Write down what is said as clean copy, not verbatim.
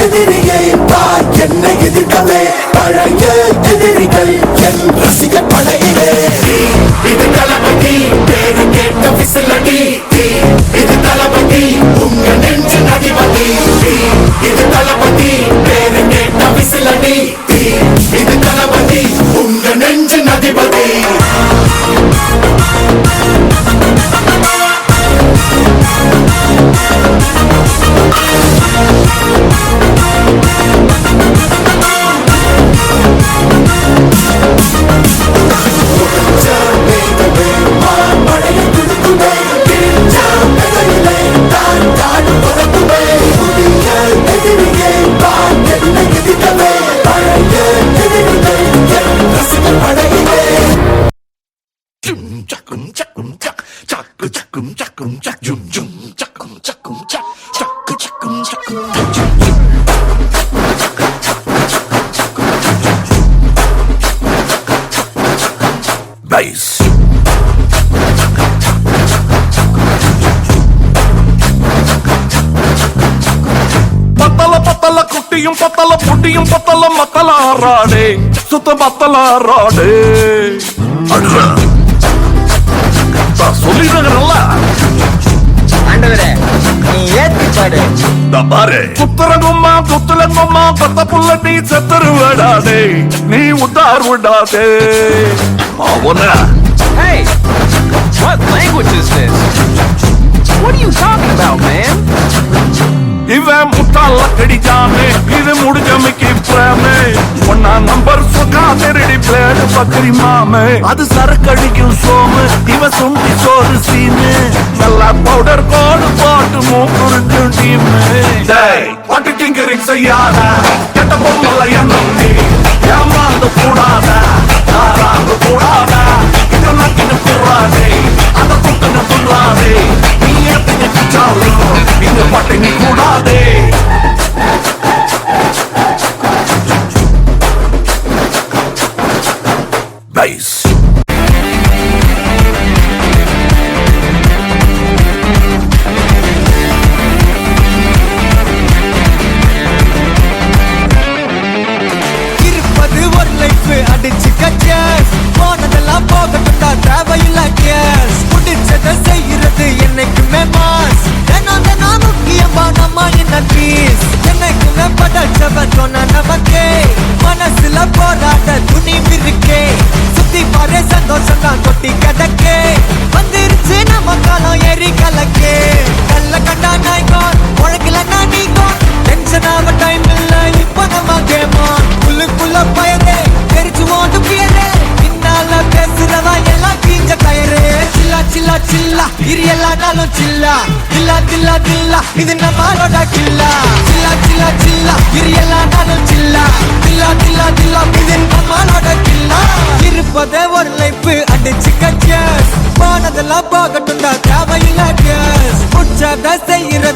எதிரியை பார் என்னை எதிர்க்கவே பழைய எதிரிகள் என் ரசிக படையிலே இது தளபதி பேரு கேட்ட விசிலடி இது தளபதி உங்க நெஞ்சு அதிபதி இது தளபதி பேரு கேட்ட விசிலடி இது தளபதி உங்க நெஞ்சு அதிபதி குட்டியும் பத்தல புட்டியும் பத்தல மத்தல ஆறாடே சுத்த மத்தல ஆறாடே சொல்லிடுறல குத்துறங்கும்மா குத்துலங்கும்மா பத்த புள்ள நீ செத்தரு விடாதே நீ உத்தார் விடாதே அவன Hey, what language is this? What are you talking about, man? இவன் முட்டாள கடிச்சாமே இது முடிஞ்சமைக்கு பிரேமே ஒன்னா நம்பர் சொக்கா திருடி பிளேடு பக்கரி மாமே அது சரக்கடிக்கும் சோமு இவன் சுண்டி சோறு சீனு நல்லா பவுடர் கோடு போட்டு மூக்குறிஞ்சும் டீமு பாட்டு டிங்கரிங் செய்யாத கெட்ட பொம்மல எண்ணம் நீ ஏமாந்து கூடாத தாராந்து கூடாத இதை நக்கின்னு கூடாதே அதை குட்டுன்னு துள்ளாதே நீ ஏத்தின கிச்சாலும் இந்த பாட்டை நீ கூடாதே Bass. இருப்பது ஒரு லைஃப் அடிச்சு கச்சஸ் போனதெல்லாம் போகட்டும்டா தேவையில்ல கேஸ் முடிச்சதை செய்யறது என்னைக்குமே மாஸ் தினம் முக்கியமா நம்ம என்ன பீஸ் என்னைக்குமே படைச்சவன் சொன்ன நமக்கே மனசுல போராட்ட துணிவு இருக்கே சுத்தி பாரு சந்தோஷம் தான் கொட்டி கிடக்கே வந்துருச்சு நம்ம காலம் ஏறி கலக்கே கல்ல கண்டா நாய்கோன் உழக்கலன்னா நீங்கோன் டென்ஷன் ஆக டைம் இல்ல இப்ப நம்ம கேமான் புல்லுக்குள்ள பயரே தெரிச்சு ஓட்டு பியரே பின்னால பேசுறவா எல்லாம் கீஞ்ச கயரே சில்லா சில்லா சில்லா இரு எல்லா நாளும் சில்லா தில்லா தில்லா தில்லா இது நம்மளோட கில்லா சில்லா சில்லா சில்லா இரு எல்லா நாளும் சில்லா தில்லா தில்லா தில்லா இது நம்மளோட கில்லா இருப்பதே ஒரு லைஃப் அடிச்சு கச்சஸ் போனதெல்லாம் போகட்டும்டா தேவையில்ல கேஸ் உற்சாக செய்யற